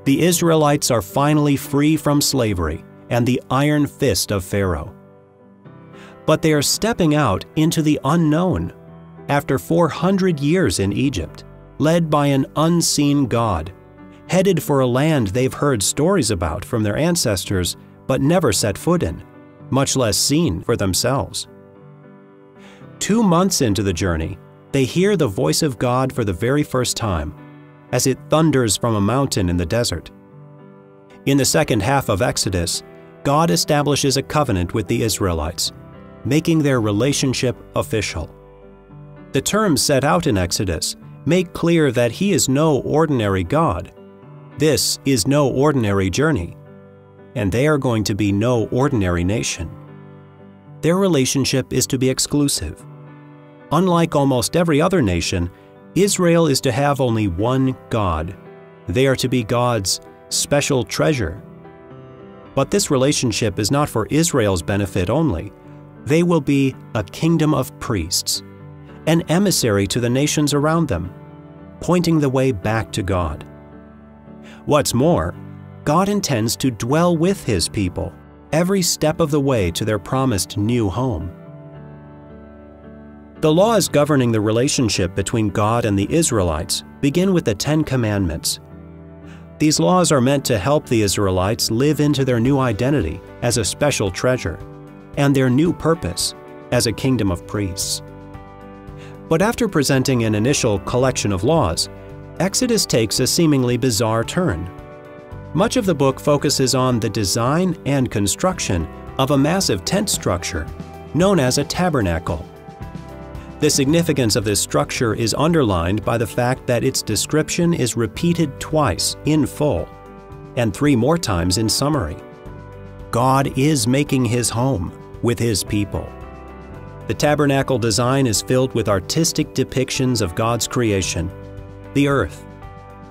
The Israelites are finally free from slavery and the iron fist of Pharaoh. But they are stepping out into the unknown after 400 years in Egypt, led by an unseen God, headed for a land they've heard stories about from their ancestors but never set foot in, much less seen for themselves. 2 months into the journey, they hear the voice of God for the very first time, as it thunders from a mountain in the desert. In the second half of Exodus, God establishes a covenant with the Israelites, making their relationship official. The terms set out in Exodus make clear that He is no ordinary God. This is no ordinary journey, and they are going to be no ordinary nation. Their relationship is to be exclusive. Unlike almost every other nation, Israel is to have only one God. They are to be God's special treasure. But this relationship is not for Israel's benefit only. They will be a kingdom of priests, an emissary to the nations around them, pointing the way back to God. What's more, God intends to dwell with His people every step of the way to their promised new home. The laws governing the relationship between God and the Israelites begin with the 10 Commandments. These laws are meant to help the Israelites live into their new identity as a special treasure and their new purpose as a kingdom of priests. But after presenting an initial collection of laws, Exodus takes a seemingly bizarre turn. Much of the book focuses on the design and construction of a massive tent structure known as a tabernacle. The significance of this structure is underlined by the fact that its description is repeated twice in full and 3 more times in summary. God is making His home with His people. The tabernacle design is filled with artistic depictions of God's creation, the earth,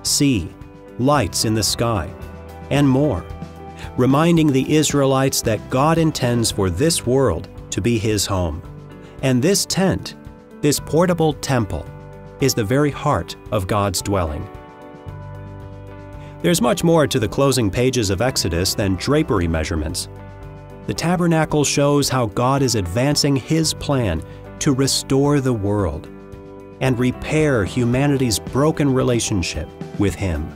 sea, lights in the sky, and more, reminding the Israelites that God intends for this world to be His home. And this tent, this portable temple, is the very heart of God's dwelling. There's much more to the closing pages of Exodus than drapery measurements. The tabernacle shows how God is advancing His plan to restore the world and repair humanity's broken relationship with Him.